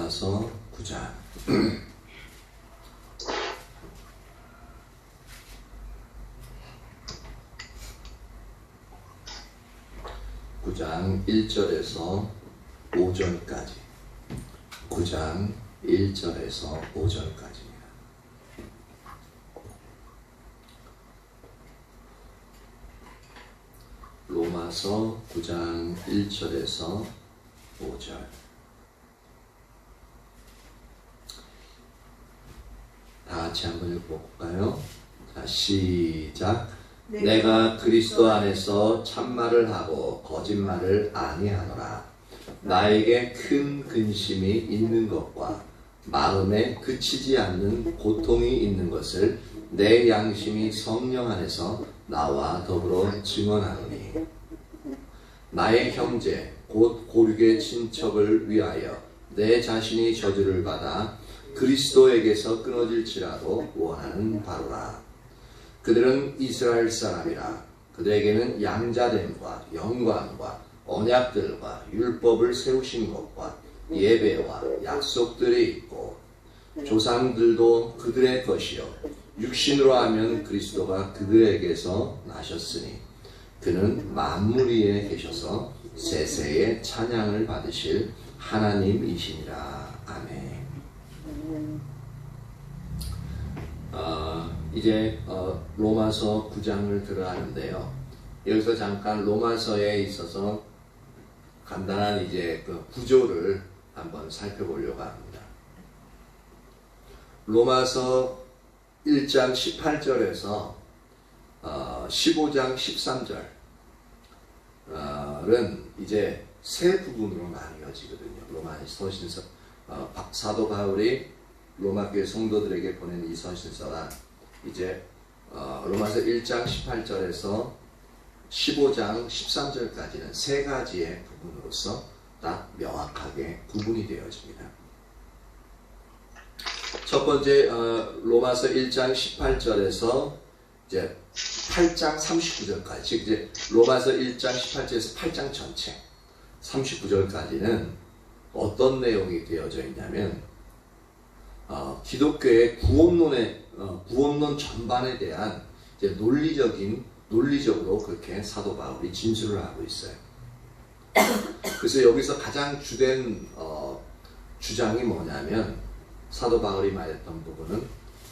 로마서 9장 9장 1절에서 5절까지 9장 1절에서 5절까지입니다. 로마서 9장 1절에서 5절. 다 같이 한번 읽어볼까요? 자, 시작. 내가 그리스도 안에서 참말을 하고 거짓말을 아니하노라. 나에게 큰 근심이 있는 것과 마음에 그치지 않는 고통이 있는 것을 내 양심이 성령 안에서 나와 더불어 증언하노니, 나의 형제 곧 고륙의 친척을 위하여 내 자신이 저주를 받아 그리스도에게서 끊어질지라도 원하는 바로라. 그들은 이스라엘 사람이라. 그들에게는 양자됨과 영광과 언약들과 율법을 세우신 것과 예배와 약속들이 있고, 조상들도 그들의 것이요 육신으로 하면 그리스도가 그들에게서 나셨으니 그는 만물 위에 계셔서 세세의 찬양을 받으실 하나님이시니라. 아멘. 이제 로마서 9장을 들어가는데요. 여기서 잠깐 로마서에 있어서 간단한 이제 그 구조를 한번 살펴보려고 합니다. 로마서 1장 18절에서 15장 13절은 이제 세 부분으로 나뉘어지거든요. 로마 서신서, 사도 바울이 로마 교회 성도들에게 보낸 이 서신서가 이제 로마서 1장 18절에서 15장 13절까지는 세 가지의 부분으로서 딱 명확하게 구분이 되어집니다. 첫 번째 로마서 1장 18절에서 이제 8장 39절까지, 즉 이제 로마서 1장 18절에서 8장 전체 39절까지는 어떤 내용이 되어져 있냐면 기독교의 구원론 전반에 대한 이제 논리적으로 그렇게 사도 바울이 진술을 하고 있어요. 그래서 여기서 가장 주된 주장이 뭐냐면, 사도 바울이 말했던 부분은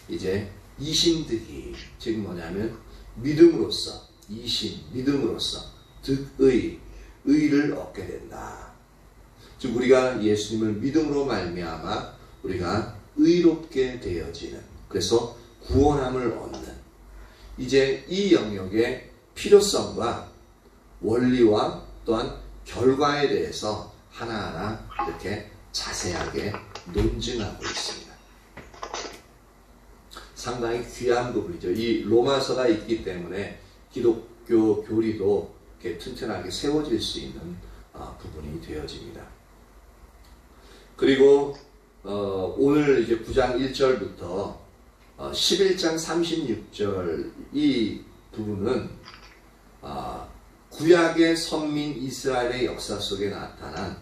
이제 이신득이, 즉 뭐냐면 믿음으로써, 믿음으로써 의를 얻게 된다. 즉 우리가 예수님을 믿음으로 말미암아 우리가 의롭게 되어지는, 그래서 구원함을 얻는, 이제 이 영역의 필요성과 원리와 또한 결과에 대해서 하나하나 이렇게 자세하게 논증하고 있습니다. 상당히 귀한 부분이죠. 이 로마서가 있기 때문에 기독교 교리도 이렇게 튼튼하게 세워질 수 있는 부분이 되어집니다. 그리고 오늘 이제 9장 1절부터 11장 36절 이 부분은 구약의 선민 이스라엘의 역사 속에 나타난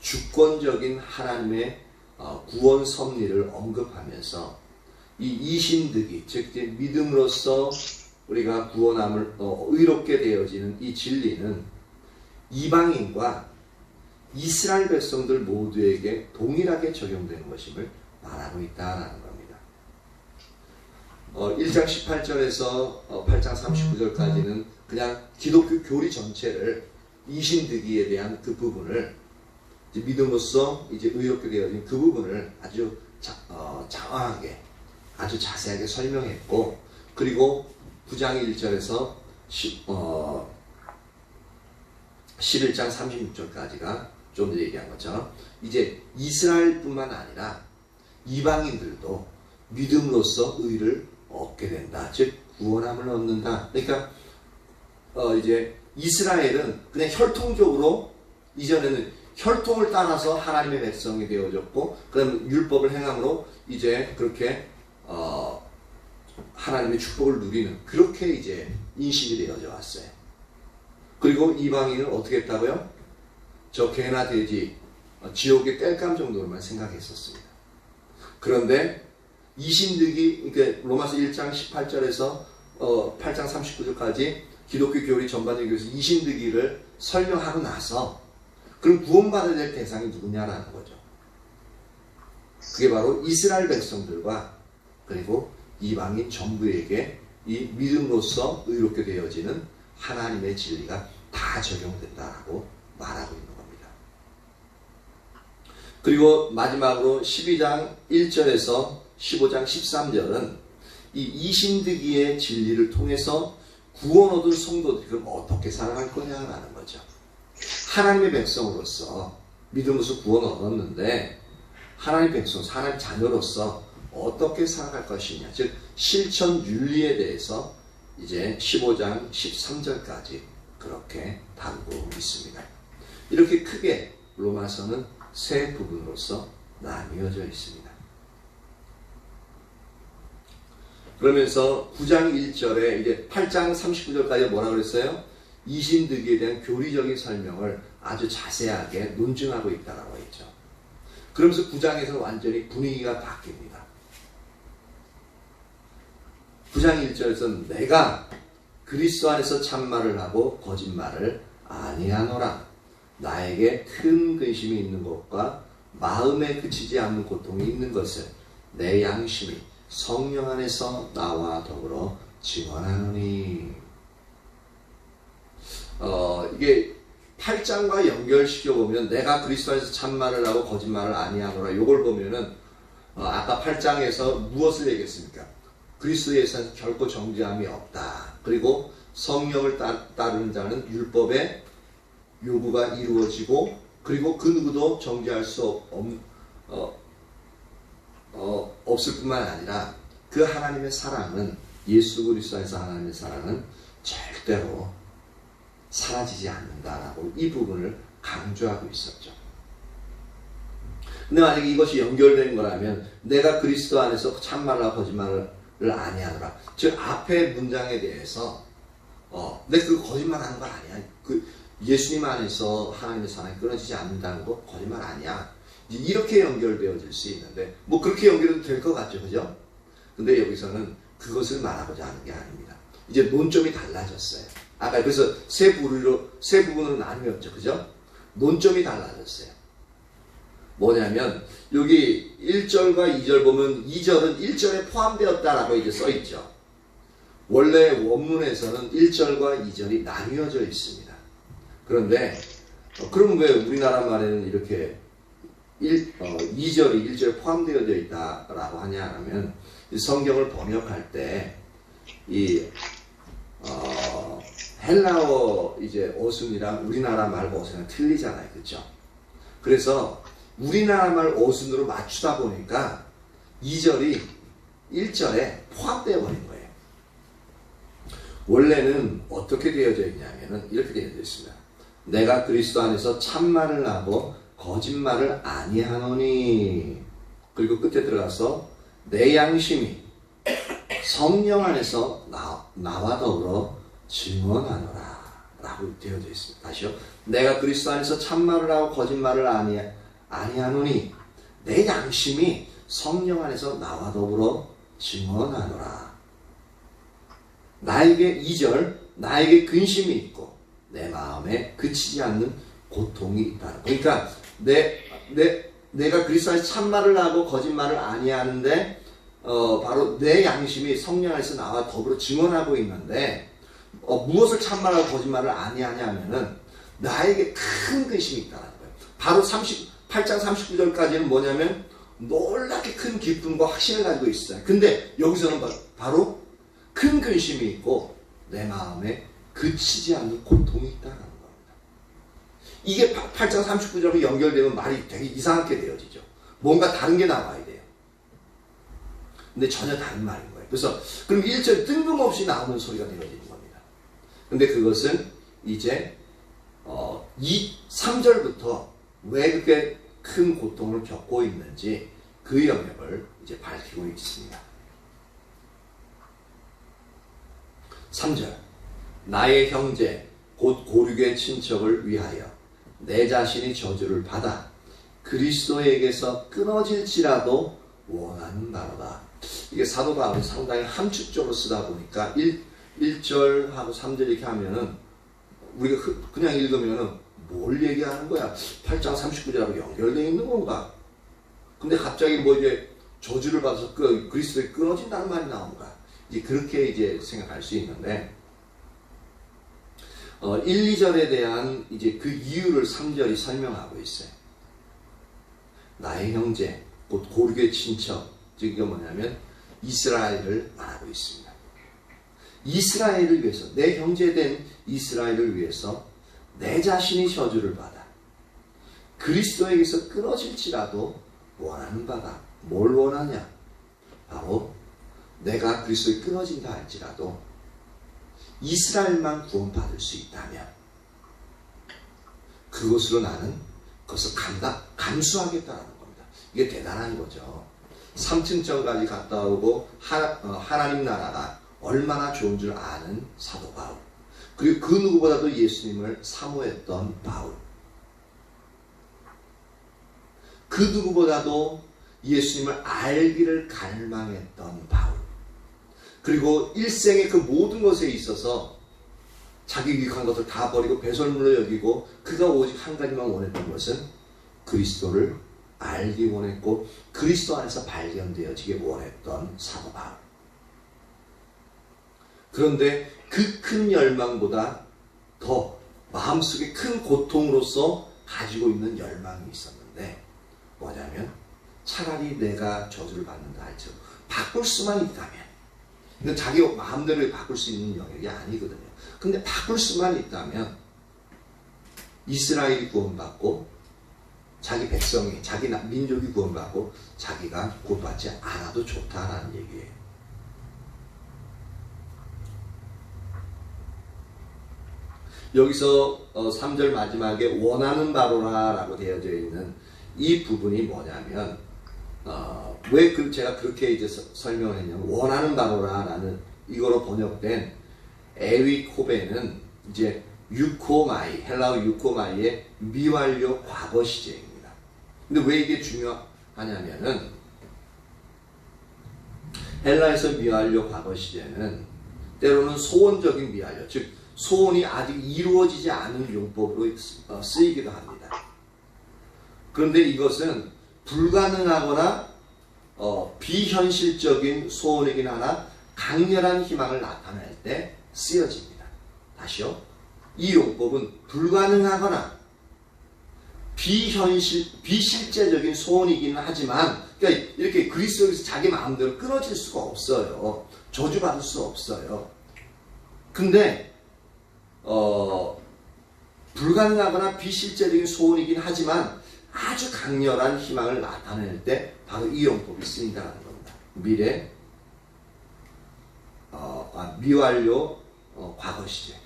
주권적인 하나님의 구원 섭리를 언급하면서 이 이신득이, 즉 믿음으로써 우리가 구원함을 의롭게 되어지는 이 진리는 이방인과 이스라엘 백성들 모두에게 동일하게 적용되는 것임을 말하고 있다라는 겁니다. 1장 18절에서 8장 39절까지는 그냥 기독교 교리 전체를, 이신득이에 대한 그 부분을, 이제 믿음으로써 이제 의롭게 되어진 그 부분을 아주 장황하게, 아주 자세하게 설명했고, 그리고 9장 1절에서 11장 36절까지가 좀 전에 얘기한 것처럼 이제 이스라엘뿐만 아니라 이방인들도 믿음으로써 의를 얻게 된다. 즉 구원함을 얻는다. 그러니까 이제 이스라엘은 그냥 혈통적으로, 이전에는 혈통을 따라서 하나님의 백성이 되어졌고, 그다음 율법을 행함으로 이제 그렇게 하나님의 축복을 누리는, 그렇게 이제 인식이 되어져 왔어요. 그리고 이방인은 어떻게 했다고요? 저 개나 돼지 지옥의 땔감 정도로만 생각했었습니다. 그런데 이신득이, 그러니까 로마서 1장 18절에서 8장 39절까지 기독교 교리 전반적인 교에서 이신득이를 설명하고 나서 그럼 구원받아야 될 대상이 누구냐라는 거죠. 그게 바로 이스라엘 백성들과 그리고 이방인 전부에게 이 믿음으로써 의롭게 되어지는 하나님의 진리가 다 적용된다라고 말하고 있는 겁니다. 그리고 마지막으로 12장 1절에서 15장 13절은 이 이신득이의 진리를 통해서 구원 얻은 성도들이 그럼 어떻게 살아갈 거냐라는 거죠. 하나님의 백성으로서 믿음으로써 구원 얻었는데 하나님 백성, 하나님 자녀로서 어떻게 살아갈 것이냐, 즉 실천 윤리에 대해서 이제 15장 13절까지 그렇게 다루고 있습니다. 이렇게 크게 로마서는 세 부분으로서 나뉘어져 있습니다. 그러면서 9장 1절에 이제 8장 39절까지 뭐라 그랬어요? 이신득이에 대한 교리적인 설명을 아주 자세하게 논증하고 있다라고 했죠. 그러면서 9장에서 완전히 분위기가 바뀝니다. 9장 1절에서 내가 그리스도 안에서 참말을 하고 거짓말을 아니하노라. 나에게 큰 근심이 있는 것과 마음에 그치지 않는 고통이 있는 것을 내 양심이 성령 안에서 나와 더불어 증언하노니. 이게 8장과 연결시켜보면 내가 그리스도 안에서 참말을 하고 거짓말을 아니하노라. 요걸 보면은 아까 8장에서 무엇을 얘기했습니까? 그리스도에서는 결코 정죄함이 없다. 그리고 성령을 따르는 자는 율법의 요구가 이루어지고 그리고 그 누구도 정죄할 수 없을 뿐만 아니라 그 하나님의 사랑은, 예수 그리스도 안에서 하나님의 사랑은 절대로 사라지지 않는다라고 이 부분을 강조하고 있었죠. 근데 만약에 이것이 연결된 거라면 내가 그리스도 안에서 참말과 거짓말을 아니하노라. 즉 앞에 문장에 대해서 내가 그 거짓말 하는 거 아니야. 그 예수님 안에서 하나님의 사랑이 끊어지지 않는다는 거 거짓말 아니야. 이렇게 연결되어질 수 있는데 뭐 그렇게 연결해도 될 것 같죠, 그죠? 근데 여기서는 그것을 말하고자 하는 게 아닙니다. 이제 논점이 달라졌어요. 아까 그래서 세 부분으로 나누었죠, 그죠? 논점이 달라졌어요. 뭐냐면 여기 1절과 2절 보면 2절은 1절에 포함되었다라고 이제 써 있죠. 원래 원문에서는 1절과 2절이 나뉘어져 있습니다. 그런데 그럼 왜 우리나라 말에는 이렇게 2절이 1절에 포함되어져 있다라고 하냐면 성경을 번역할 때 이 헬라어 이제 어순이랑 우리나라 말 어순이 틀리잖아요, 그렇죠? 그래서 우리나라 말 어순으로 맞추다 보니까 2절이 1절에 포함되어 버린 거예요. 원래는 어떻게 되어져 있냐면은 이렇게 되어져 있습니다. 내가 그리스도 안에서 참말을 하고 거짓말을 아니하노니. 그리고 끝에 들어가서 내 양심이 성령 안에서 나와 더불어 증언하노라 라고 되어져 있습니다. 다시요. 내가 그리스도 안에서 참말을 하고 거짓말을 아니하노니 내 양심이 성령 안에서 나와 더불어 증언하노라. 나에게 2절 나에게 근심이 있고 내 마음에 그치지 않는 고통이 있다. 그러니까 내가 그리스도 안에서 참말을 하고 거짓말을 아니하는데 바로 내 양심이 성령 안에서 나와 더불어 증언하고 있는데 무엇을 참말하고 거짓말을 아니하냐면은 나에게 큰 근심이 있다는 거예요. 바로 8장 39절까지는 뭐냐면 놀랍게 큰 기쁨과 확신을 가지고 있어요. 근데 여기서는 바로 큰 근심이 있고 내 마음에 그치지 않는 고통이 있다는 겁니다. 이게 8장 39절로 연결되면 말이 되게 이상하게 되어지죠. 뭔가 다른 게 나와야 돼요. 근데 전혀 다른 말인 거예요. 그래서 그럼 1절 뜬금없이 나오는 소리가 되어지는 겁니다. 근데 그것은 이제 3절부터 왜 그렇게 큰 고통을 겪고 있는지 그 영역을 이제 밝히고 있습니다. 3절 나의 형제 곧 고륙의 친척을 위하여 내 자신이 저주를 받아 그리스도에게서 끊어질지라도 원하는 바로다. 이게 사도 바울이 상당히 함축적으로 쓰다 보니까 1절하고 3절 이렇게 하면은 우리가 그냥 읽으면은 뭘 얘기하는 거야? 8장 39절하고 연결되어 있는 건가? 근데 갑자기 뭐 이제 저주를 받아서 그리스도에 끊어진다는 말이 나온가? 이제 그렇게 이제 생각할 수 있는데 1, 2절에 대한 이제 그 이유를 3절이 설명하고 있어요. 나의 형제, 곧 고륙의 친척, 즉 이게 뭐냐면 이스라엘을 말하고 있습니다. 이스라엘을 위해서, 내 형제된 이스라엘을 위해서 내 자신이 저주를 받아 그리스도에게서 끊어질지라도 원하는 바가 뭘 원하냐? 바로 내가 그리스도에 끊어진다 할지라도 이스라엘만 구원받을 수 있다면 그것으로 나는 그것을 감수하겠다는 겁니다. 이게 대단한 거죠. 3층전까지 갔다 오고 하나님 나라가 얼마나 좋은 줄 아는 사도 바울, 그리고 그 누구보다도 예수님을 사모했던 바울, 그 누구보다도 예수님을 알기를 갈망했던 바울, 그리고 일생의 그 모든 것에 있어서 자기 유익한 것을 다 버리고 배설물로 여기고 그가 오직 한 가지만 원했던 것은 그리스도를 알기 원했고 그리스도 안에서 발견되어지기 원했던 사도 바울. 그런데 그 큰 열망보다 더 마음속에 큰 고통으로서 가지고 있는 열망이 있었는데 뭐냐면 차라리 내가 저주를 받는다 할지라도 바꿀 수만 있다면, 근데 자기 마음대로 바꿀 수 있는 영역이 아니거든요. 근데 바꿀 수만 있다면 이스라엘이 구원받고 자기 백성이, 자기 민족이 구원받고 자기가 구원받지 않아도 좋다라는 얘기예요. 여기서 3절 마지막에 원하는 바로라 라고 되어져 있는 이 부분이 뭐냐면 왜 제가 그렇게 이제 설명을 했냐면 원하는 바로라 라는 이거로 번역된 에위코베는 이제 유코마이, 헬라어 유코마이의 미완료 과거 시제입니다. 근데 왜 이게 중요하냐면은 헬라에서 미완료 과거 시제는 때로는 소원적인 미완료, 즉 소원이 아직 이루어지지 않은 용법으로 쓰이기도 합니다. 그런데 이것은 불가능하거나 비현실적인 소원이긴 하나 강렬한 희망을 나타낼 때 쓰여집니다. 다시요. 이 용법은 불가능하거나 비실제적인 소원이긴 하지만, 그러니까 이렇게 그리스도에서 자기 마음대로 끊어질 수가 없어요. 저주받을 수 없어요. 근데 불가능하거나 비실제적인 소원이긴 하지만 아주 강렬한 희망을 나타낼 때 바로 이 용법이 쓰인다는 겁니다. 미완료 과거 시제.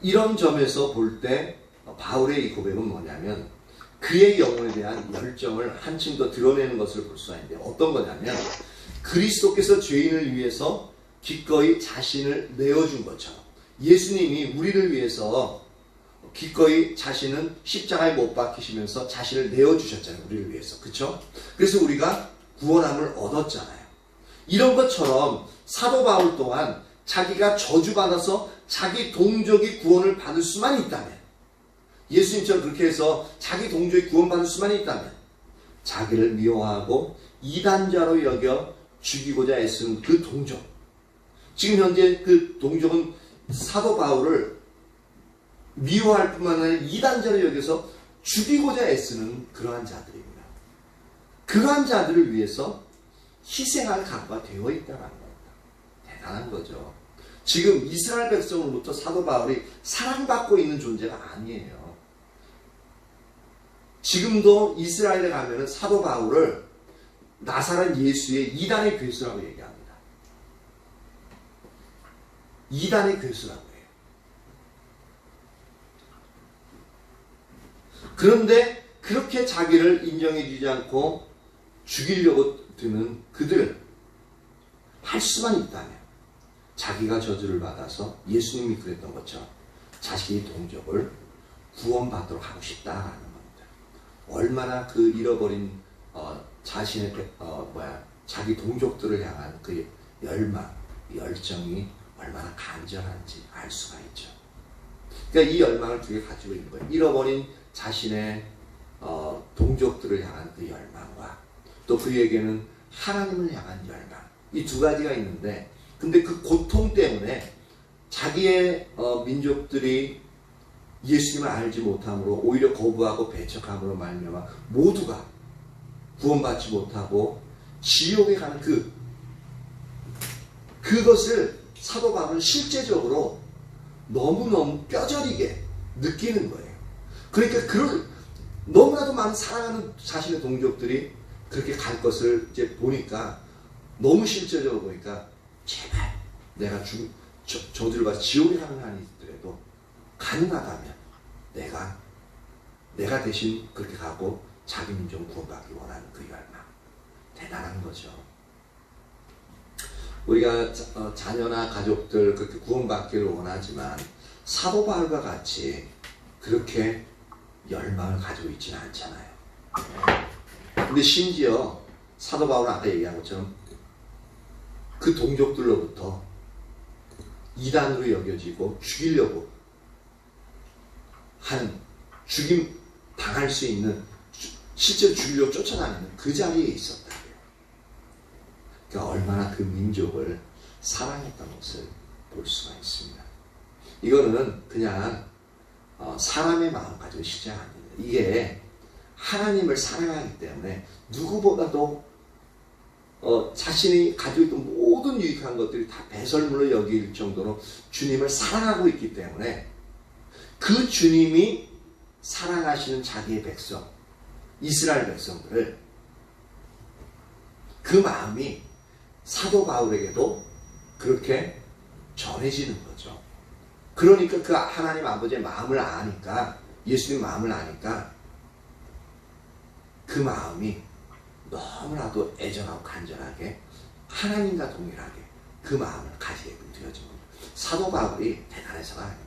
이런 점에서 볼 때 바울의 이 고백은 뭐냐면 그의 영혼에 대한 열정을 한층 더 드러내는 것을 볼 수가 있는데 어떤 거냐면 그리스도께서 죄인을 위해서 기꺼이 자신을 내어준 것처럼 예수님이 우리를 위해서 기꺼이 자신은 십자가에 못 박히시면서 자신을 내어주셨잖아요. 우리를 위해서. 그렇죠? 그래서 우리가 구원함을 얻었잖아요. 이런 것처럼 사도 바울 또한 자기가 저주받아서 자기 동족이 구원을 받을 수만 있다면, 예수님처럼 그렇게 해서 자기 동족이 구원받을 수만 있다면 자기를 미워하고 이단자로 여겨 죽이고자 애쓰는 그 동족, 지금 현재 그 동족은 사도 바울을 미워할 뿐만 아니라 이단자로 여겨서 죽이고자 애쓰는 그러한 자들입니다. 그러한 자들을 위해서 희생할 각오가 되어 있다는 겁니다. 대단한 거죠. 지금 이스라엘 백성으로부터 사도 바울이 사랑받고 있는 존재가 아니에요. 지금도 이스라엘에 가면은 사도 바울을 나사렛 예수의 이단의 괴수라고 얘기합니다. 이단의 괴수라고 해요. 그런데 그렇게 자기를 인정해 주지 않고 죽이려고 드는 그들을 할 수만 있다면 자기가 저주를 받아서 예수님이 그랬던 것처럼 자신의 동족을 구원받도록 하고 싶다라는 겁니다. 얼마나 그 잃어버린 자신의 자기 동족들을 향한 그 열망, 열정이 얼마나 간절한지 알 수가 있죠. 그러니까 이 열망을 두 개 가지고 있는 거예요. 잃어버린 자신의 동족들을 향한 그 열망과 또 그에게는 하나님을 향한 열망, 이 두 가지가 있는데, 근데 그 고통 때문에 자기의 민족들이 예수님을 알지 못함으로 오히려 거부하고 배척함으로 말미암아 모두가 구원받지 못하고 지옥에 가는 그것을 사도 바울은 실제적으로 너무너무 뼈저리게 느끼는 거예요. 그러니까 너무나도 많은 사랑하는 자신의 동족들이 그렇게 갈 것을 이제 보니까, 너무 실제적으로 보니까, 제발 내가 저주를 받아 지옥에 가는 한이 있더라도 가능하다면 내가 대신 그렇게 가고 자기 민족을 구원받기 원하는 그 열망, 대단한 거죠. 우리가 자녀나 가족들 그렇게 구원받기를 원하지만 사도 바울과 같이 그렇게 열망을 가지고 있지는 않잖아요. 근데 심지어 사도 바울은 아까 얘기한 것처럼 그 동족들로부터 이단으로 여겨지고 죽이려고 하는, 죽임 당할 수 있는, 실제로 죽이려고 쫓아다니는 그 자리에 있었다고요. 그러니까 얼마나 그 민족을 사랑했던 것을 볼 수가 있습니다. 이거는 그냥 사람의 마음 가지고 쉽지 않습니다. 이게 하나님을 사랑하기 때문에 누구보다도 자신이 가지고 있던 모든 유익한 것들이 다 배설물로 여길 정도로 주님을 사랑하고 있기 때문에 그 주님이 사랑하시는 자기의 백성, 이스라엘 백성들을, 그 마음이 사도 바울에게도 그렇게 전해지는 거죠. 그러니까 그 하나님 아버지의 마음을 아니까, 예수님 마음을 아니까 그 마음이 너무나도 애정하고 간절하게 하나님과 동일하게 그 마음을 가지게 되어진 겁니다. 사도 바울이 대단해서가 아닙니다.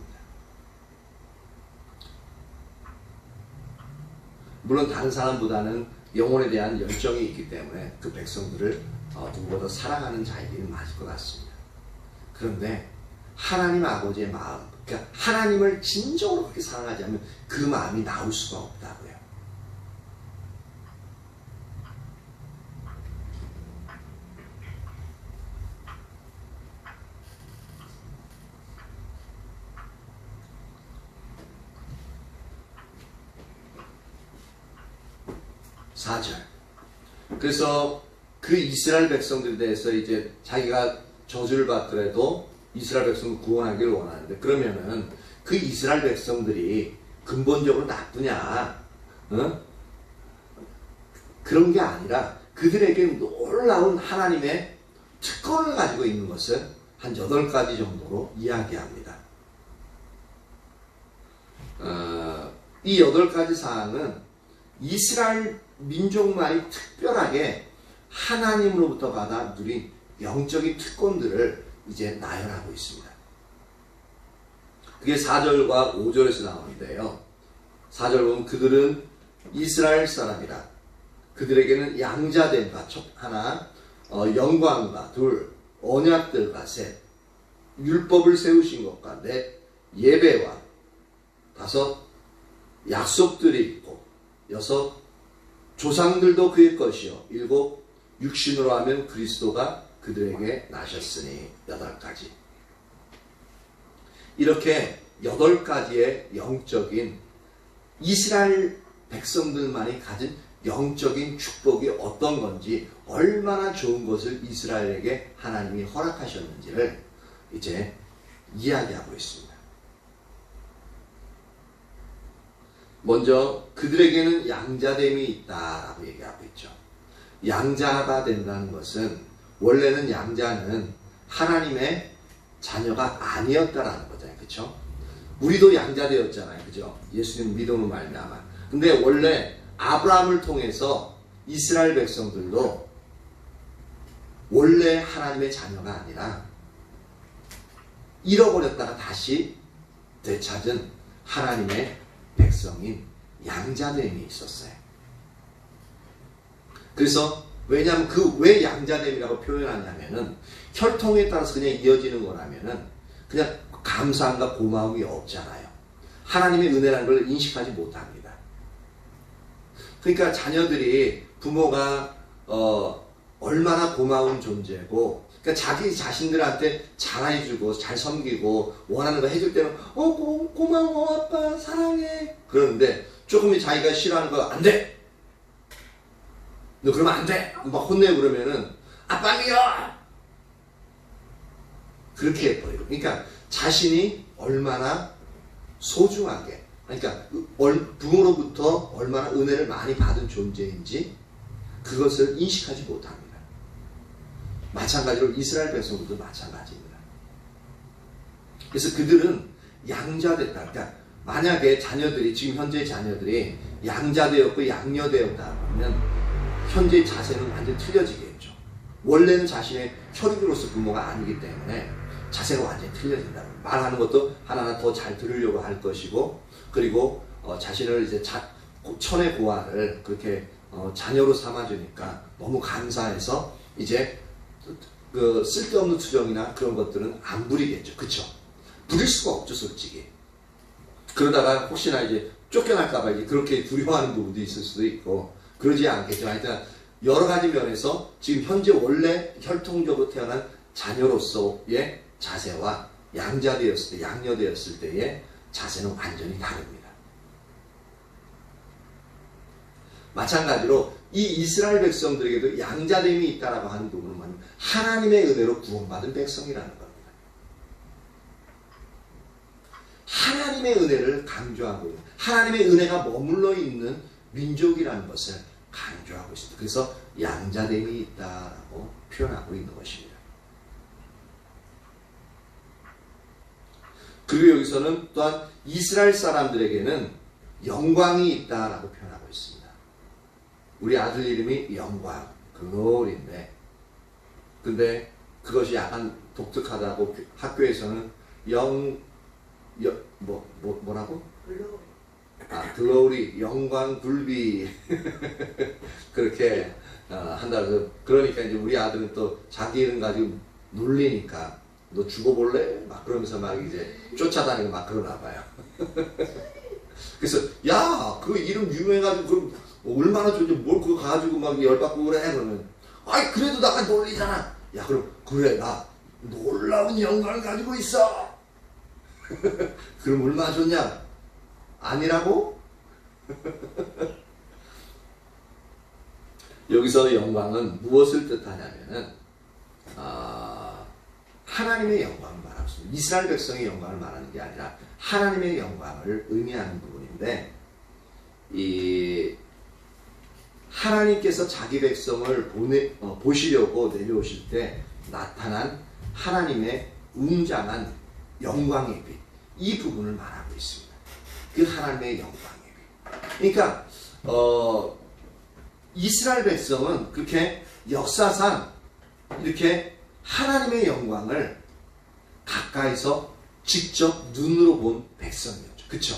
물론 다른 사람보다는 영혼에 대한 열정이 있기 때문에 그 백성들을 누구보다 사랑하는 자이기는 맞을 것 같습니다. 그런데 하나님 아버지의 마음, 그러니까 하나님을 진정으로 그렇게 사랑하지 않으면 그 마음이 나올 수가 없다고요. 그래서 그 이스라엘 백성들에 대해서 이제 자기가 저주를 받더라도 이스라엘 백성을 구원하기를 원하는데, 그러면은 그 이스라엘 백성들이 근본적으로 나쁘냐? 그런 게 아니라 그들에게 놀라운 하나님의 특권을 가지고 있는 것을 한 8가지 정도로 이야기합니다. 이 8가지 사항은 이스라엘 민족만이 특별하게 하나님으로부터 받아 누린 영적인 특권들을 이제 나열하고 있습니다. 그게 4절과 5절에서 나오는데요. 4절 보면 그들은 이스라엘 사람이라. 그들에게는 양자됨과 하나, 영광과 둘, 언약들과 셋, 율법을 세우신 것과 넷, 예배와 다섯, 약속들이 있고 여섯, 조상들도 그의 것이요 일곱, 육신으로 하면 그리스도가 그들에게 나셨으니 8가지. 이렇게 8가지의 영적인, 이스라엘 백성들만이 가진 영적인 축복이 어떤 건지, 얼마나 좋은 것을 이스라엘에게 하나님이 허락하셨는지를 이제 이야기하고 있습니다. 먼저 그들에게는 양자됨이 있다라고 얘기하고 있죠. 양자가 된다는 것은, 원래는 양자는 하나님의 자녀가 아니었다라는 거잖아요. 그렇죠? 우리도 양자되었잖아요. 그죠? 예수님 믿음으로 말미암아. 근데 원래 아브라함을 통해서 이스라엘 백성들도 원래 하나님의 자녀가 아니라 잃어버렸다가 다시 되찾은 하나님의 백성인 양자됨이 있었어요. 그래서 왜냐하면 왜 양자됨이라고 표현하냐면은 혈통에 따라서 그냥 이어지는 거라면은 그냥 감사함과 고마움이 없잖아요. 하나님의 은혜라는 걸 인식하지 못합니다. 그러니까 자녀들이 부모가 얼마나 고마운 존재고, 그러니까 자기 자신들한테 잘해주고 잘 섬기고 원하는 거 해줄 때는 고마워 아빠 사랑해 그러는데 조금 자기가 싫어하는 거 안 돼. 너 그러면 안 돼. 막 혼내고 그러면은 아빠 미워. 그렇게 해버려요. 그러니까 자신이 얼마나 소중하게, 그러니까 부모로부터 얼마나 은혜를 많이 받은 존재인지 그것을 인식하지 못합니다. 마찬가지로 이스라엘 백성들도 마찬가지입니다. 그래서 그들은 양자됐다. 그러니까 만약에 자녀들이, 지금 현재 자녀들이 양자되었고 양녀되었다 하면 현재의 자세는 완전히 틀려지겠죠. 원래는 자신의 혈육으로서 부모가 아니기 때문에 자세가 완전히 틀려진다. 말하는 것도 하나하나 더 잘 들으려고 할 것이고, 그리고 자신을 이제 천의 고아를 그렇게 자녀로 삼아주니까 너무 감사해서 이제 그 쓸데없는 투정이나 그런 것들은 안 부리겠죠. 그쵸? 부릴 수가 없죠, 솔직히. 그러다가 혹시나 이제 쫓겨날까봐 이제 그렇게 두려워하는 부분도 있을 수도 있고, 그러지 않겠죠. 하여튼 여러 가지 면에서 지금 현재 원래 혈통적으로 태어난 자녀로서의 자세와 양자되었을 때, 양녀되었을 때의 자세는 완전히 다릅니다. 마찬가지로 이 이스라엘 백성들에게도 양자됨이 있다라고 하는 부분은 뭐냐면 하나님의 은혜로 구원받은 백성이라는 겁니다. 하나님의 은혜를 강조하고 있는, 하나님의 은혜가 머물러 있는 민족이라는 것을 강조하고 있습니다. 그래서 양자됨이 있다라고 표현하고 있는 것입니다. 그리고 여기서는 또한 이스라엘 사람들에게는 영광이 있다라고 표현하고 있습니다. 우리 아들 이름이 영광, 글로리인데, 근데 그것이 약간 독특하다고 학교에서는 뭐라고? 글로리, 영광, 굴비 그렇게 한다. 그러니까 이제 우리 아들은 또 자기 이름 가지고 놀리니까 너 죽어볼래? 막 그러면서 막 이제 쫓아다니고 막 그러나 봐요. 그래서 야, 그 이름 유명해가지고 그럼 얼마나 좋은지 뭘 그거 가지고 막 열받고 그래? 그러면 아이 그래도 나가 놀리잖아. 야 그럼 그래 나 놀라운 영광을 가지고 있어. 그럼 얼마나 좋냐? 아니라고? 여기서 영광은 무엇을 뜻하냐면은 하나님의 영광을 말하고 있습니다. 이스라엘 백성의 영광을 말하는 게 아니라 하나님의 영광을 의미하는 부분인데, 이 하나님께서 자기 백성을 보시려고 내려오실 때 나타난 하나님의 웅장한 영광의 빛, 이 부분을 말하고 있습니다. 그 하나님의 영광의 빛. 그러니까 이스라엘 백성은 그렇게 역사상 이렇게 하나님의 영광을 가까이서 직접 눈으로 본 백성이었죠. 그쵸?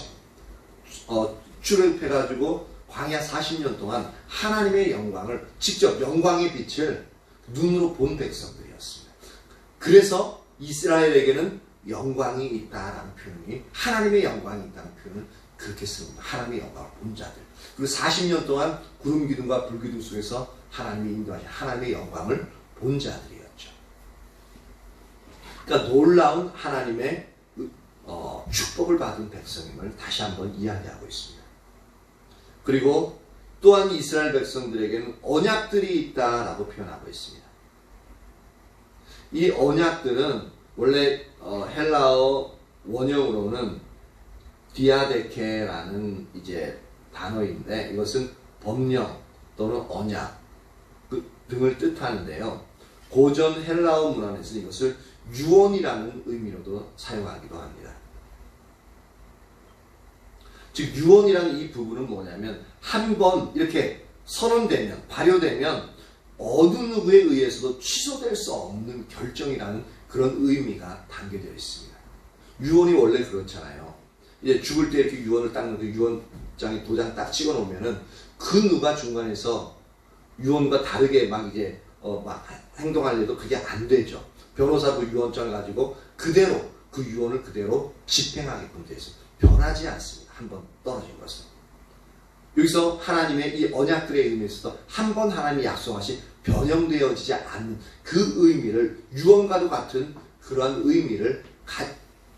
출애굽해가지고 광야 40년 동안 하나님의 영광을 직접, 영광의 빛을 눈으로 본 백성들이었습니다. 그래서 이스라엘에게는 영광이 있다라는 표현이, 하나님의 영광이 있다는 표현을 그렇게 씁니다. 하나님의 영광을 본 자들. 그리고 40년 동안 구름 기둥과 불 기둥 속에서 하나님이 인도하신 하나님의 영광을 본 자들이었죠. 그러니까 놀라운 하나님의 축복을 받은 백성임을 다시 한번 이야기하고 있습니다. 그리고 또한 이스라엘 백성들에게는 언약들이 있다라고 표현하고 있습니다. 이 언약들은 원래 헬라어 원형으로는 디아데케라는 이제 단어인데, 이것은 법령 또는 언약 등을 뜻하는데요. 고전 헬라어 문헌에서는 이것을 유언이라는 의미로도 사용하기도 합니다. 즉 유언이라는 이 부분은 뭐냐면 한 번 이렇게 선언되면, 발효되면 어느 누구에 의해서도 취소될 수 없는 결정이라는 그런 의미가 담겨져 있습니다. 유언이 원래 그렇잖아요. 이제 죽을 때 이렇게 유언을 닦는 그 유언장에 도장 딱 찍어 놓으면은 그 누가 중간에서 유언과 다르게 막 이제 막 행동하려도 그게 안 되죠. 변호사 그 유언장을 가지고 그대로 그 유언을 그대로 집행하게끔 되어 있어요. 변하지 않습니다. 한번 떨어진 것은. 여기서 하나님의 이 언약들의 의미에서도 한 번 하나님이 약속하신 변형되어지지 않는 그 의미를 유언과도 같은 그러한 의미를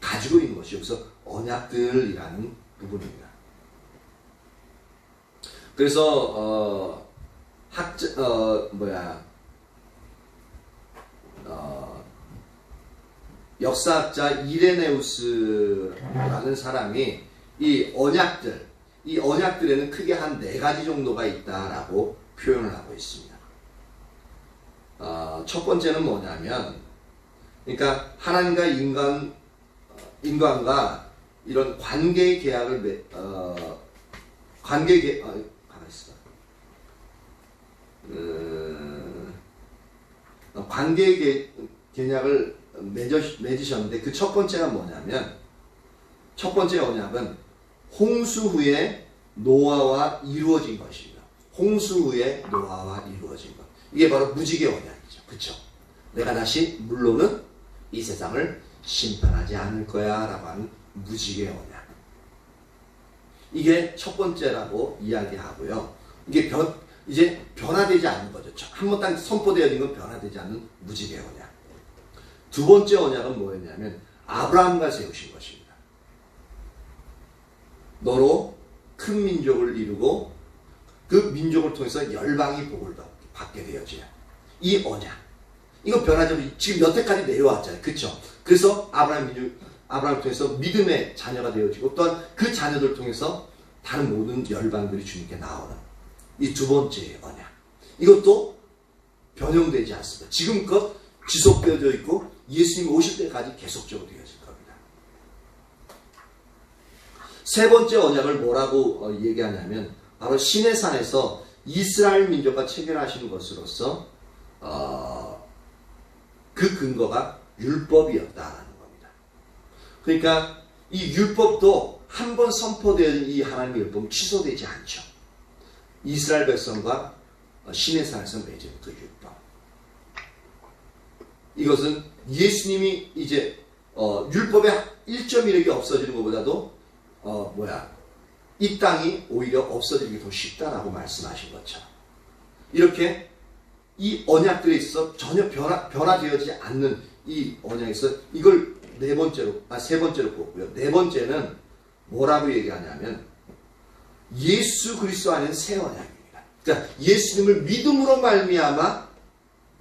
가지고 있는 것이 여기서 언약들이라는 부분입니다. 그래서 역사학자 이레네우스라는 사람이 이 언약들에는 크게 한 4가지 정도가 있다라고 표현을 하고 있습니다. 첫 번째는 뭐냐면, 그러니까 하나님과 인간과 이런 관계의 계약을 관계의 계약을 맺으셨는데 그 첫 번째가 뭐냐면, 첫 번째 언약은 홍수 후에 노아와 이루어진 것입니다. 홍수 후에 노아와 이루어진 것. 이게 바로 무지개 언약이죠. 그쵸? 내가 다시 물로는 이 세상을 심판하지 않을 거야 라고 하는 무지개 언약. 이게 첫 번째라고 이야기하고요. 이게 이제 변화되지 않는 거죠. 한 번 딱 선포되어진 건 변화되지 않는 무지개 언약. 두 번째 언약은 뭐였냐면 아브라함과 세우신 것입니다. 너로 큰 민족을 이루고 그 민족을 통해서 열방이 복을 받게 되어져요. 이 언약. 이거 변하지 않고 지금 여태까지 내려왔잖아요. 그쵸? 그래서 아브라함을 통해서 믿음의 자녀가 되어지고 또한 그 자녀들을 통해서 다른 모든 열방들이 주님께 나오는 이 두 번째 언약. 이것도 변형되지 않습니다. 지금껏 지속되어져 있고 예수님 오실 때까지 계속적으로 되어질 겁니다. 세 번째 언약을 뭐라고 얘기하냐면 바로 시내산에서 이스라엘 민족과 체결하시는 것으로서 그 근거가 율법이었다라는 겁니다. 그러니까 이 율법도 한 번 선포되어진 이 하나님의 율법은 취소되지 않죠. 이스라엘 백성과 시내산에서 맺은 그 율법. 이것은 예수님이 이제 율법의 1.1획이 없어지는 것보다도 이 땅이 오히려 없어지는 게 더 쉽다라고 말씀하신 것처럼 이렇게 이 언약들에 있어 전혀 변화되어지지 않는 이 언약에서 이걸 세 번째로 꼽고요. 네 번째는 뭐라고 얘기하냐면 예수 그리스도 안에는 새 언약입니다. 그러니까 예수님을 믿음으로 말미암아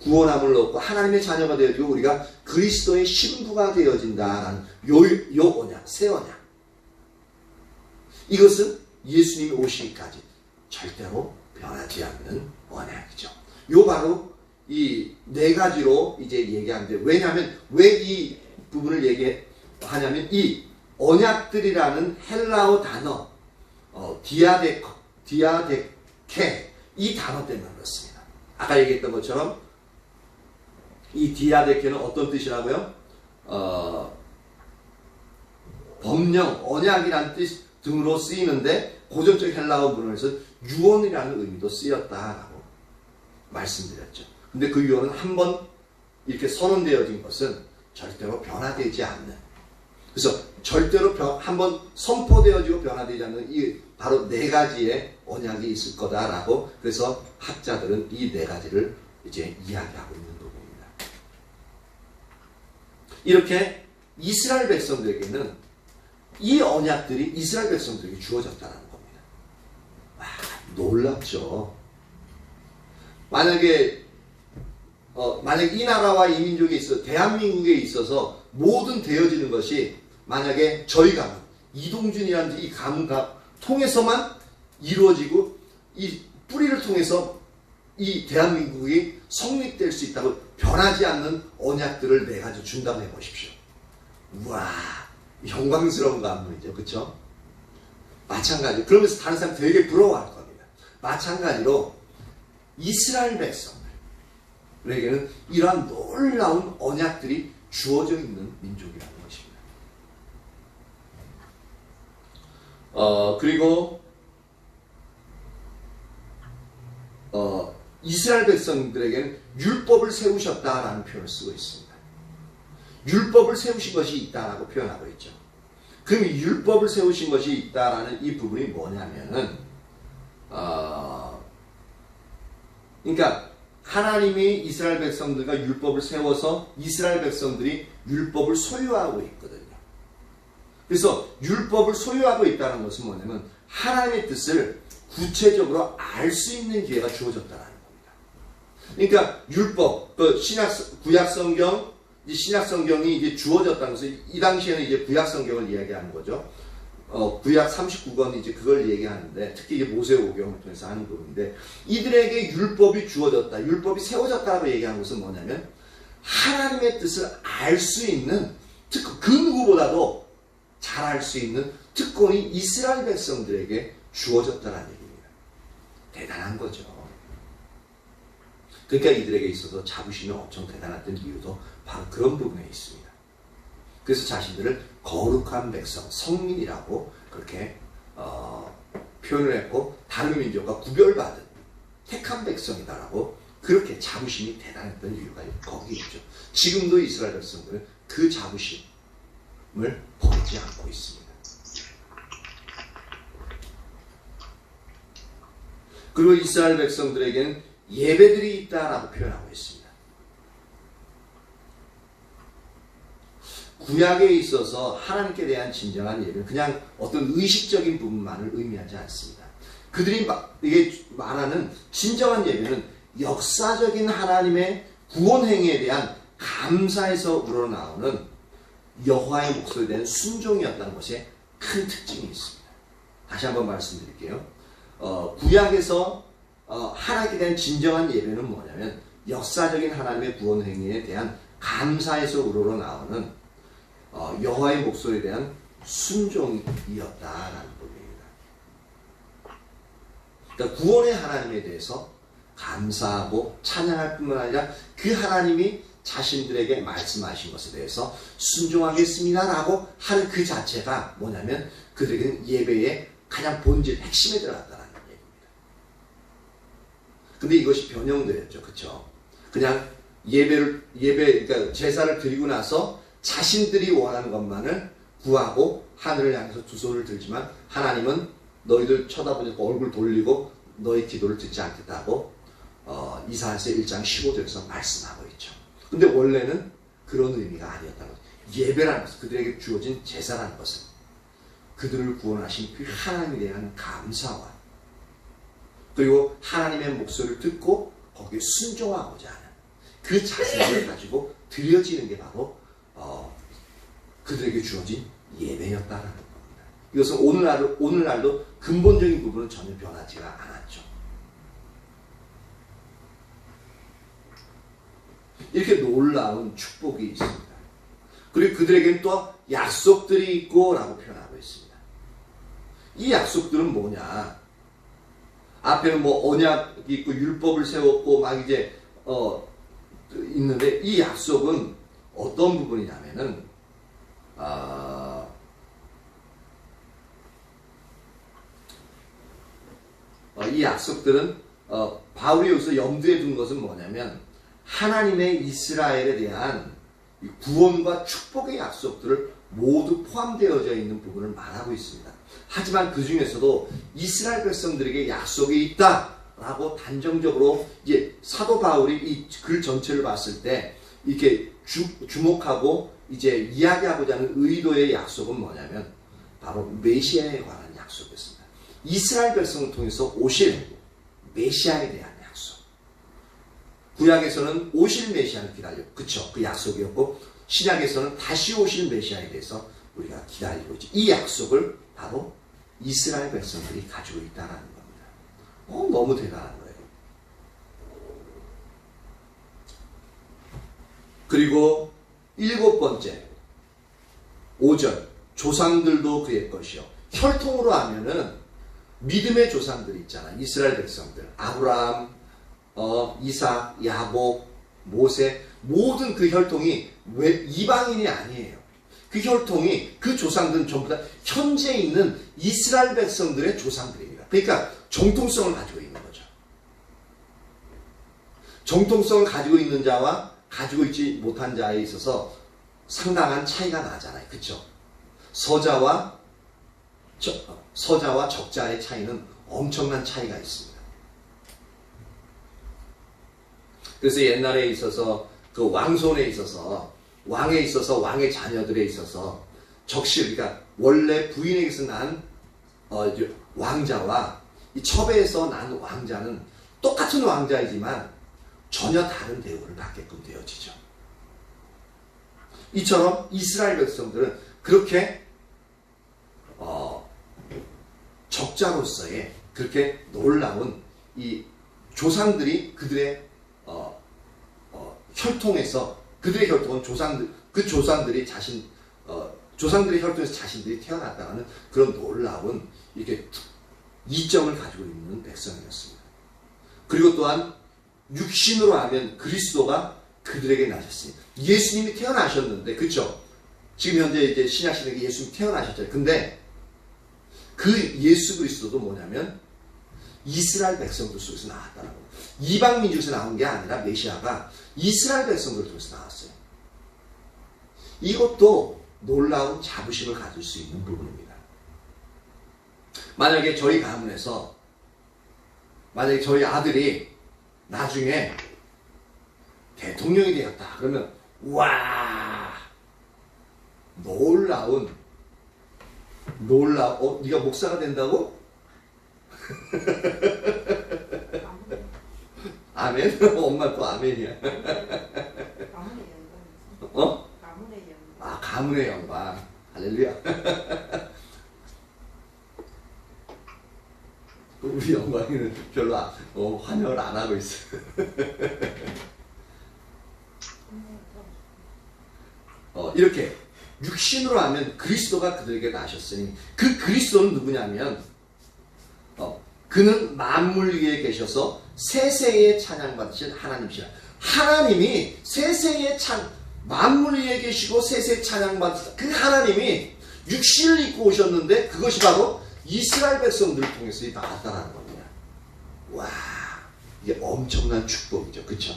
구원함을 얻고 하나님의 자녀가 되어지고 우리가 그리스도의 신부가 되어진다라는 요 언약, 새 언약. 이것은 예수님이 오시기까지 절대로 변하지 않는 언약이죠. 요 바로 이 4가지로 이제 얘기하는데, 왜냐하면 왜 이 부분을 얘기하냐면 이 언약들이라는 헬라어 단어 디아데케 이 단어 때문에 그렇습니다. 아까 얘기했던 것처럼 이 디아데케는 어떤 뜻이라고요? 법령, 언약이라는 뜻 등으로 쓰이는데 고전적 헬라어 문헌에서 유언이라는 의미도 쓰였다라고 말씀드렸죠. 근데 그 유언은 한번 이렇게 선언되어진 것은 절대로 변화되지 않는, 그래서 절대로 한번 선포되어지고 변화되지 않는 이 바로 4가지의 언약이 있을 거다라고, 그래서 학자들은 이 4가지를 이제 이야기하고 있는 부분입니다. 이렇게 이스라엘 백성들에게는 이 언약들이 이스라엘 백성들에게 주어졌다는 겁니다. 와, 놀랍죠. 만약에 이 나라와 이 민족에 있어 대한민국에 있어서 모든 되어지는 것이 만약에 저희 가문 이동준이라는 이 가문가 통해서만 이루어지고 이 뿌리를 통해서 이 대한민국이 성립될 수 있다고 변하지 않는 언약들을 4가지 준다고 해보십시오. 우와, 영광스러운 가문이죠. 그렇죠? 마찬가지. 그러면서 다른 사람 되게 부러워할 겁니다. 마찬가지로 이스라엘 백성들에게는 이러한 놀라운 언약들이 주어져 있는 민족이라는 것입니다. 그리고 이스라엘 백성들에게는 율법을 세우셨다라는 표현을 쓰고 있습니다. 율법을 세우신 것이 있다라고 표현하고 있죠. 그럼 이 율법을 세우신 것이 있다라는 이 부분이 뭐냐면은 그러니까 하나님이 이스라엘 백성들과 율법을 세워서 이스라엘 백성들이 율법을 소유하고 있거든요. 그래서 율법을 소유하고 있다는 것은 뭐냐면 하나님의 뜻을 구체적으로 알 수 있는 기회가 주어졌다는 겁니다. 그러니까 율법, 구약 성경, 신약 성경이 이제 주어졌다는 것은 이 당시에는 이제 구약 성경을 이야기하는 거죠. 구약 39권 이제 그걸 얘기하는데 특히 이제 모세오경을 통해서 하는 부분인데 이들에게 율법이 주어졌다, 율법이 세워졌다고 얘기하는 것은 뭐냐면 하나님의 뜻을 알 수 있는 특권, 그 누구보다도 잘 알 수 있는 특권이 이스라엘 백성들에게 주어졌다는 얘기입니다. 대단한 거죠. 그러니까 이들에게 있어서 자부심이 엄청 대단했던 이유도 바로 그런 부분에 있습니다. 그래서 자신들을 거룩한 백성, 성민이라고 그렇게 표현을 했고 다른 민족과 구별받은 택한 백성이다라고 그렇게 자부심이 대단했던 이유가 거기 있죠. 지금도 이스라엘 백성들은 그 자부심을 버리지 않고 있습니다. 그리고 이스라엘 백성들에게는 예배들이 있다라고 표현하고 있습니다. 구약에 있어서 하나님께 대한 진정한 예배는 그냥 어떤 의식적인 부분만을 의미하지 않습니다. 그들이 이게 말하는 진정한 예배는 역사적인 하나님의 구원 행위에 대한 감사에서 우러나오는 여호와의 목소리에 대한 순종이었다는 것에 큰 특징이 있습니다. 다시 한번 말씀드릴게요. 구약에서 하나님께 대한 진정한 예배는 뭐냐면 역사적인 하나님의 구원 행위에 대한 감사에서 우러나오는 여호와의 목소리에 대한 순종이었다라는 부분입니다. 그러니까 구원의 하나님에 대해서 감사하고 찬양할 뿐만 아니라 그 하나님이 자신들에게 말씀하신 것에 대해서 순종하겠습니다라고 하는 그 자체가 뭐냐면 그들에게는 예배의 가장 본질, 핵심에 들어갔다는 얘기입니다. 근데 이것이 변형되었죠. 그렇죠? 그냥 그러니까 제사를 드리고 나서 자신들이 원하는 것만을 구하고 하늘을 향해서 두 손을 들지만 하나님은 너희들 쳐다보니까 얼굴 돌리고 너희 기도를 듣지 않겠다고 이사야서 1장 15절에서 말씀하고 있죠. 근데 원래는 그런 의미가 아니었다는 거죠. 예배라는 것은 그들에게 주어진 제사라는 것은 그들을 구원하신 그 하나님에 대한 감사와 그리고 하나님의 목소리를 듣고 거기에 순종하고자 하는 그 자세를 가지고 드려지는 게 바로 그들에게 주어진 예배였다는 겁니다. 이것은 오늘날도 근본적인 부분은 전혀 변하지가 않았죠. 이렇게 놀라운 축복이 있습니다. 그리고 그들에게는 또 약속들이 있고 라고 표현하고 있습니다. 이 약속들은 뭐냐? 앞에는 뭐 언약이 있고 율법을 세웠고 막 이제 있는데 이 약속은 어떤 부분이냐면은 이 약속들은 바울이 여기서 염두에 둔 것은 뭐냐면 하나님의 이스라엘에 대한 구원과 축복의 약속들을 모두 포함되어져 있는 부분을 말하고 있습니다. 하지만 그 중에서도 이스라엘 백성들에게 약속이 있다라고 단정적으로 이제 사도 바울이 이 글 전체를 봤을 때 이렇게 주목하고 이제 이야기하고자 하는 의도의 약속은 뭐냐면 바로 메시아에 관한 약속이었습니다. 이스라엘 백성을 통해서 오실 메시아에 대한 약속. 구약에서는 오실 메시아를 기다렸고, 그쵸? 그 약속이었고, 신약에서는 다시 오실 메시아에 대해서 우리가 기다리고 있죠. 이 약속을 바로 이스라엘 백성들이 가지고 있다는 겁니다. 너무 대단한 거예요. 그리고 7번째, 5절, 조상들도 그의 것이요. 혈통으로 하면은 믿음의 조상들 있잖아. 이스라엘 백성들. 아브라함, 이삭, 야곱, 모세, 모든 그 혈통이 왜 이방인이 아니에요. 그 혈통이 그 조상들은 전부 다 현재 있는 이스라엘 백성들의 조상들입니다. 그러니까 정통성을 가지고 있는 거죠. 정통성을 가지고 있는 자와 가지고 있지 못한 자에 있어서 상당한 차이가 나잖아요. 그렇죠? 서자와 적자의 차이는 엄청난 차이가 있습니다. 그래서 옛날에 있어서 그 왕손에 있어서 왕의 자녀들에 있어서 적실, 그러니까 원래 부인에게서 난 왕자와 이 첩에서 난 왕자는 똑같은 왕자이지만 전혀 다른 대우를 받게끔 되어지죠. 이처럼 이스라엘 백성들은 그렇게 적자로서의 그렇게 놀라운 이 조상들이 그들의 혈통에서, 그들의 혈통은 조상들이 조상들의 혈통에서 자신들이 태어났다는 그런 놀라운 이렇게 이점을 가지고 있는 백성이었습니다. 그리고 또한 육신으로 하면 그리스도가 그들에게 나셨습니다. 예수님이 태어나셨는데, 그렇죠? 지금 현재 이제 신약시대에 예수님이 태어나셨잖아요. 근데 그 예수 그리스도도 뭐냐면 이스라엘 백성들 속에서 나왔다는 거예요. 이방 민족에서 나온 게 아니라 메시아가 이스라엘 백성들 속에서 나왔어요. 이것도 놀라운 자부심을 가질 수 있는 부분입니다. 만약에 저희 가문에서 저희 아들이 나중에 대통령이 되었다 그러면 와, 네가 목사가 된다고? 아멘? 엄마 또 아멘이야. 가문의 영광. 할렐루야. 우리 영광이는 별로 환영을 안 하고 있어. 이렇게 육신으로 하면 그리스도가 그들에게 나셨으니, 그 그리스도는 누구냐면 그는 만물 위에 계셔서 세세에 찬양받으신 하나님이시라. 하나님이 세세에 만물 위에 계시고 세세에 찬양받으신 그 하나님이 육신을 입고 오셨는데, 그것이 바로 이스라엘 백성들을 통해서 나왔다는 겁니다. 와, 이게 엄청난 축복이죠. 그렇죠?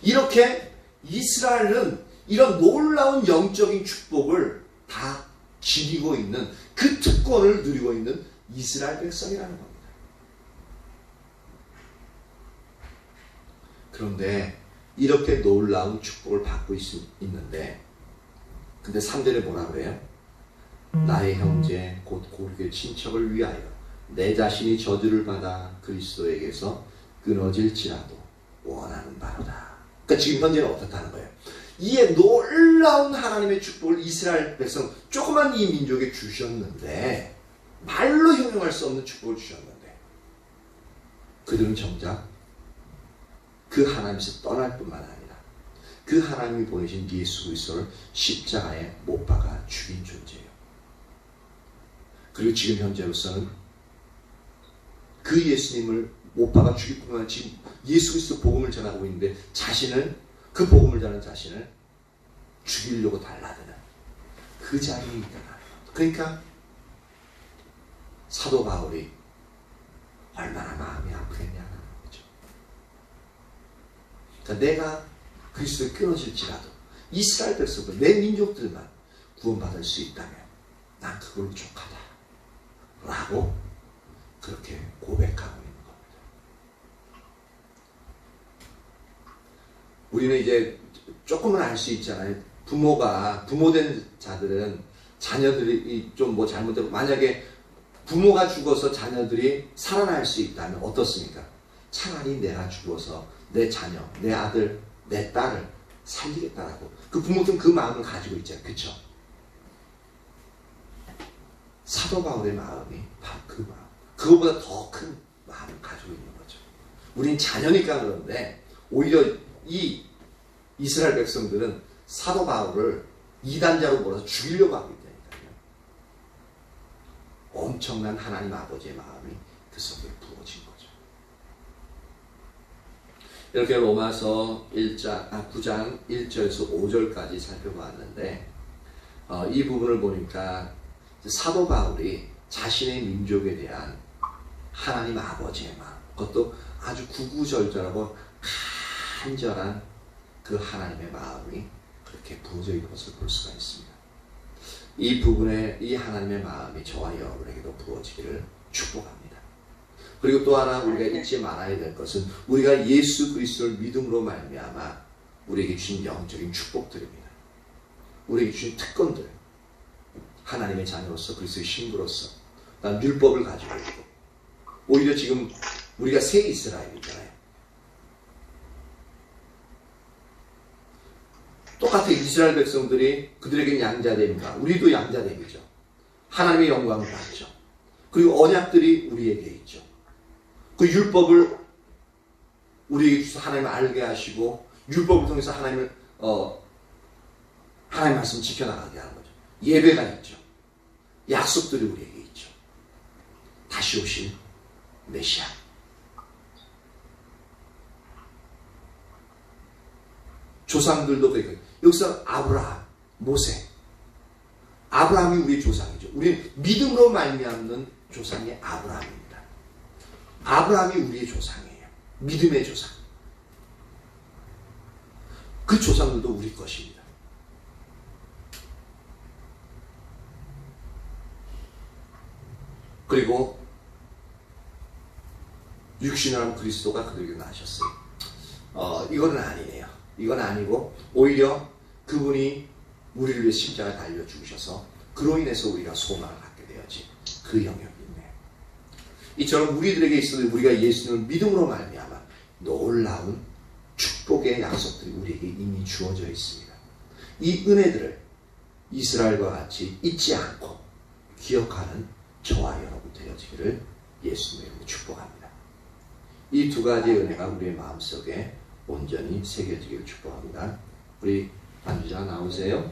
이렇게 이스라엘은 이런 놀라운 영적인 축복을 다 지니고 있는, 그 특권을 누리고 있는 이스라엘 백성이라는 겁니다. 그런데 이렇게 놀라운 축복을 받고 있는데, 근데 3절에 뭐라 그래요? 나의 형제 곧 고르게 친척을 위하여 내 자신이 저주를 받아 그리스도에게서 끊어질지라도 원하는 바로다. 그러니까 지금 현재는 어떻다는 거예요? 이에 놀라운 하나님의 축복을 이스라엘 백성, 조그만 이 민족에 주셨는데, 말로 형용할 수 없는 축복을 주셨는데, 그들은 정작 그 하나님에서 떠날 뿐만 아니라 그 하나님이 보내신 예수 그리스도를 십자가에 못 박아 죽인 존재예요. 그리고 지금 현재로서는 그 예수님을 못 박아 죽일 뿐만 아니라 지금 예수 그리스도 복음을 전하고 있는데, 그 복음을 전하는 자신을 죽이려고 달라드는 그 자리에 있다가, 그러니까 사도 바울이 얼마나 마음이 아프겠냐는 거죠. 그러니까 내가 그리스도에 끊어질지라도 이스라엘 백성들, 내 민족들만 구원받을 수 있다면 난 그걸로 족하다 라고 그렇게 고백하고 있는 겁니다. 우리는 이제 조금은 알 수 있잖아요. 부모된 자들은 자녀들이 좀 뭐 잘못되고, 만약에 부모가 죽어서 자녀들이 살아날 수 있다면 어떻습니까? 차라리 내가 죽어서 내 자녀, 내 아들, 내 딸을 살리겠다라고 그 부모들은 그 마음을 가지고 있잖아요. 그렇죠? 사도 바울의 마음이 바로 그 마음, 그거보다 더 큰 마음을 가지고 있는 거죠. 우린 자녀니까 그런데 오히려 이 이스라엘 백성들은 사도 바울을 이단자로 몰아서 죽이려고 하고 있다니까요. 엄청난 하나님 아버지의 마음이 그 속에 부어진 거죠. 이렇게 로마서 9장 1절에서 5절까지 살펴보았는데, 이 부분을 보니까 사도 바울이 자신의 민족에 대한 하나님 아버지의 마음, 그것도 아주 구구절절하고 간절한 그 하나님의 마음이 그렇게 부어져 있는 것을 볼 수가 있습니다. 이 부분에 이 하나님의 마음이 저와 여러분에게도 부어지기를 축복합니다. 그리고 또 하나 우리가 잊지 말아야 될 것은 우리가 예수 그리스도를 믿음으로 말미암아 우리에게 주신 영적인 축복들입니다. 우리에게 주신 특권들, 하나님의 자녀로서 그리스도의 신부로서 난 율법을 가지고 있고, 오히려 지금 우리가 새 이스라엘이잖아요. 똑같은 이스라엘 백성들이 그들에게는 양자됨이다. 우리도 양자됨이죠. 하나님의 영광을 받죠. 그리고 언약들이 우리에게 있죠. 그 율법을 우리에게 주셔서 하나님을 알게 하시고 율법을 통해서 하나님 말씀 지켜나가게 하는 거죠. 예배가 있죠. 약속들이 우리에게 있죠. 다시 오실 메시아. 조상들도 그러니까 여기서 아브라함, 모세, 아브라함이 우리의 조상이죠. 우리는 믿음으로 말미암는 조상이 아브라함입니다. 아브라함이 우리의 조상이에요. 믿음의 조상. 그 조상들도 우리 것입니다. 그리고 육신한 그리스도가 그들에게 나셨어요. 이거는 아니네요. 이건 아니고 오히려 그분이 우리를 위해 십자가에 달려 죽으셔서 그로 인해서 우리가 소망을 갖게 되었지. 그 영역이 있네요. 이처럼 우리들에게 있어도 우리가 예수님을 믿음으로 말미암아 놀라운 축복의 약속들이 우리에게 이미 주어져 있습니다. 이 은혜들을 이스라엘과 같이 잊지 않고 기억하는 저와 여러분 되어지기를 예수님의 이름으로 축복합니다. 이 두 가지의 은혜가 우리의 마음속에 온전히 새겨지기를 축복합니다. 우리 반주자 나오세요.